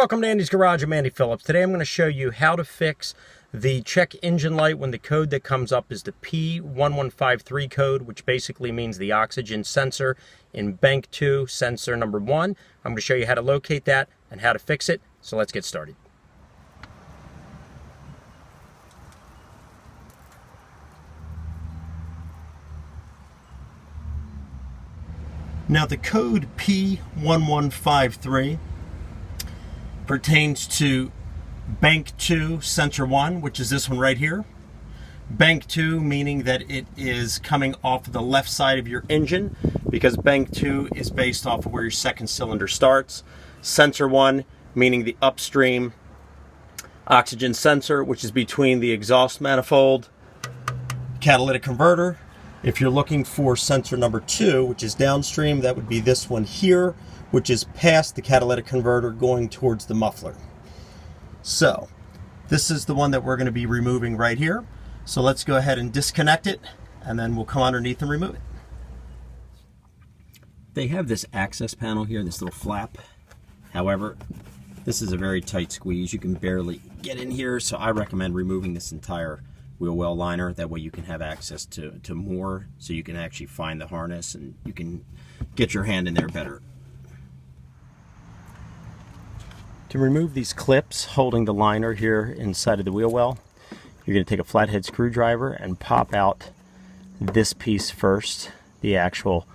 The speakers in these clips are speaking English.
Welcome to Andy's Garage. I'm Andy Phillips. Today I'm going to show you how to fix the check engine light when the code that comes up is the P1153 code, which basically means the oxygen sensor in bank 2, sensor number 1. I'm going to show you how to locate that and how to fix it. So let's get started. Now the code P1153 pertains to bank 2 sensor 1, which is this one right here. Bank 2 meaning that it is coming off of the left side of your engine, because bank 2 is based off of where your second cylinder starts. Sensor 1 meaning the upstream oxygen sensor, which is between the exhaust manifold, catalytic converter. If you're looking for sensor number 2, which is downstream, that would be this one here, which is past the catalytic converter going towards the muffler. So this is the one that we're going to be removing right here. So let's go ahead and disconnect it, and then we'll come underneath and remove it. They have this access panel here, this little flap. However, this is a very tight squeeze. You can barely get in here, so I recommend removing this entire wheel well liner. That way you can have access to more, so you can actually find the harness and you can get your hand in there better. To remove these clips holding the liner here inside of the wheel well, you're going to take a flathead screwdriver and pop out this piece first, the actual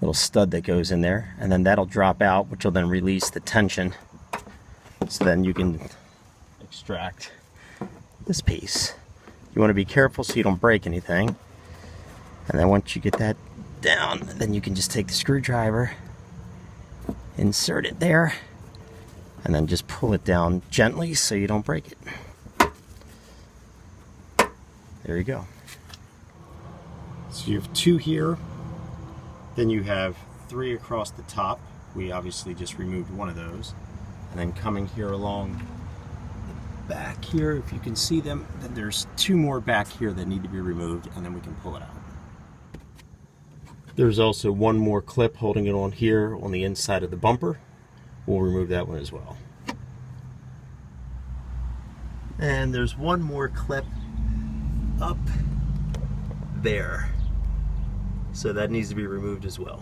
little stud that goes in there, and then that'll drop out, which will then release the tension, so then you can extract this piece. You want to be careful so you don't break anything, and then once you get that down, then you can just take the screwdriver, insert it there, and then just pull it down gently so you don't break it. There you go. So you have 2 here, then you have 3 across the top. We obviously just removed one of those. And then coming here along the back here, if you can see them, then there's 2 more back here that need to be removed, and then we can pull it out. There's also 1 more clip holding it on here on the inside of the bumper. We'll remove that one as well. And there's 1 more clip up there. So that needs to be removed as well.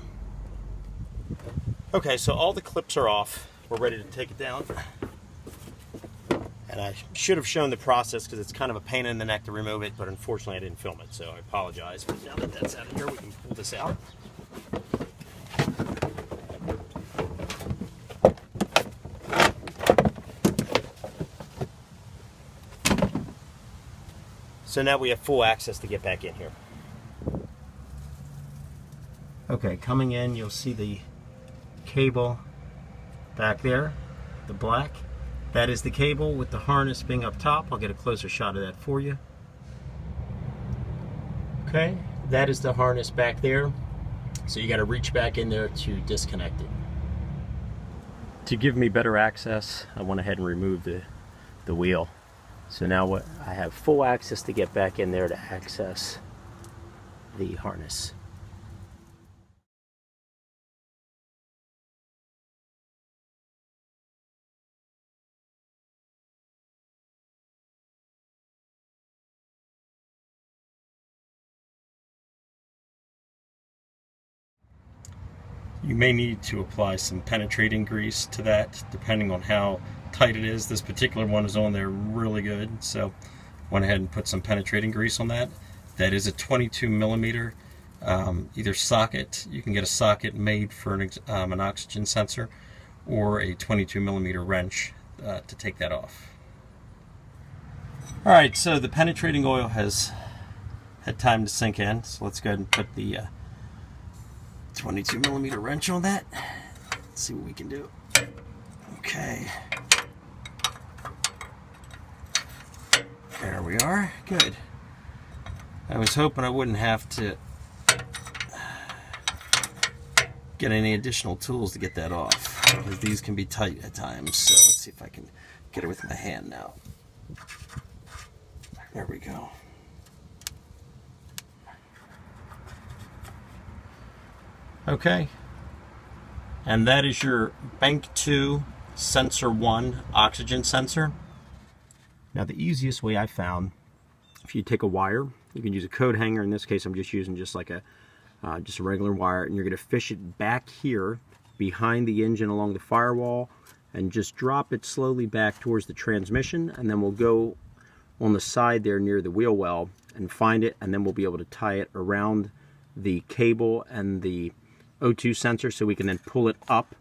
Okay, so all the clips are off. We're ready to take it down. And I should have shown the process because it's kind of a pain in the neck to remove it, but unfortunately I didn't film it, so I apologize. But now that that's out of here, we can pull this out. So now we have full access to get back in here. Okay, coming in, you'll see the cable back there, the black. That is the cable with the harness being up top. I'll get a closer shot of that for you. Okay, that is the harness back there. So you got to reach back in there to disconnect it. To give me better access, I went ahead and removed the wheel. So now I have full access to get back in there to access the harness. You may need to apply some penetrating grease to that, depending on how tight it is. This particular one is on there really good, so went ahead and put some penetrating grease on that. That is a 22 millimeter either socket. You can get a socket made for an oxygen sensor, or a 22 millimeter wrench to take that off. Alright, so the penetrating oil has had time to sink in, so let's go ahead and put the 22 millimeter wrench on that. Let's see what we can do. Okay. There we are. Good. I was hoping I wouldn't have to get any additional tools to get that off, because these can be tight at times. So let's see if I can get it with my hand now. There we go. Okay, and that is your Bank 2 Sensor 1 oxygen sensor. Now the easiest way I found, if you take a wire, you can use a coat hanger. In this case I'm just using just like a regular wire, and you're going to fish it back here behind the engine along the firewall and just drop it slowly back towards the transmission, and then we'll go on the side there near the wheel well and find it, and then we'll be able to tie it around the cable and the O2 sensor so we can then pull it up,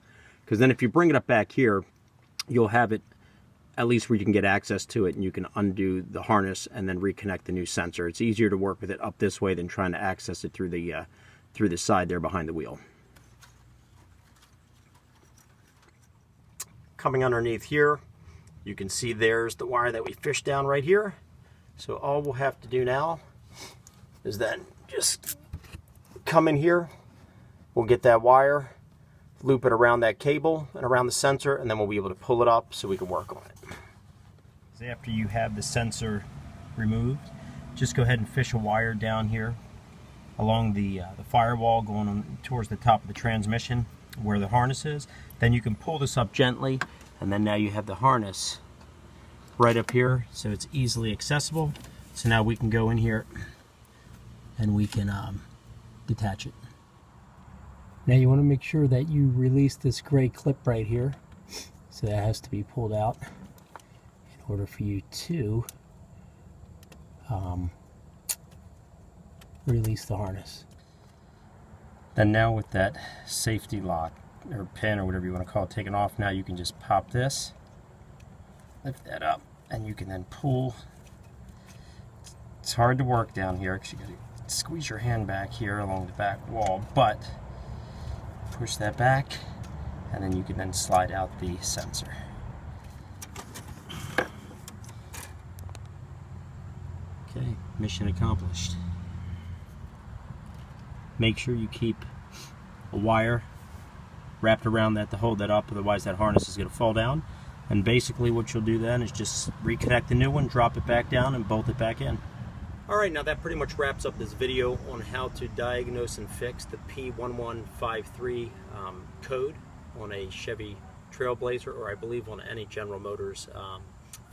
because then if you bring it up back here, you'll have it at least where you can get access to it, and you can undo the harness and then reconnect the new sensor. It's easier to work with it up this way than trying to access it through the side there behind the wheel. Coming underneath here, you can see there's the wire that we fished down right here. So all we'll have to do now is then just come in here, we'll get that wire, loop it around that cable and around the sensor, and then we'll be able to pull it up so we can work on it. After you have the sensor removed, just go ahead and fish a wire down here along the firewall going on towards the top of the transmission where the harness is. Then you can pull this up gently, and then now you have the harness right up here, so it's easily accessible. So now we can go in here and we can detach it. Now you want to make sure that you release this gray clip right here, so that has to be pulled out in order for you to release the harness. Then now with that safety lock or pin or whatever you want to call it taken off, now you can just pop this, lift that up, and you can then pull. It's hard to work down here because you got to squeeze your hand back here along the back wall, but push that back, and then you can then slide out the sensor. Okay, mission accomplished. Make sure you keep a wire wrapped around that to hold that up, otherwise that harness is going to fall down. And basically what you'll do then is just reconnect the new one, drop it back down, and bolt it back in. Alright, now that pretty much wraps up this video on how to diagnose and fix the P1153 code on a Chevy Trailblazer, or I believe on any General Motors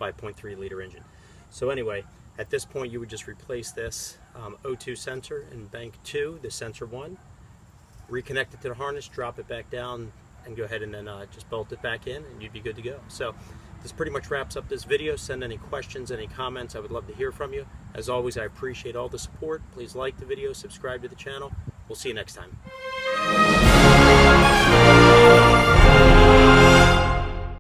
5.3 liter engine. So anyway, at this point you would just replace this O2 sensor in Bank 2, the sensor 1, reconnect it to the harness, drop it back down, and go ahead and then just bolt it back in, and you'd be good to go. So this pretty much wraps up this video. Send any questions, any comments. I would love to hear from you. As always, I appreciate all the support. Please like the video, subscribe to the channel. We'll see you next time.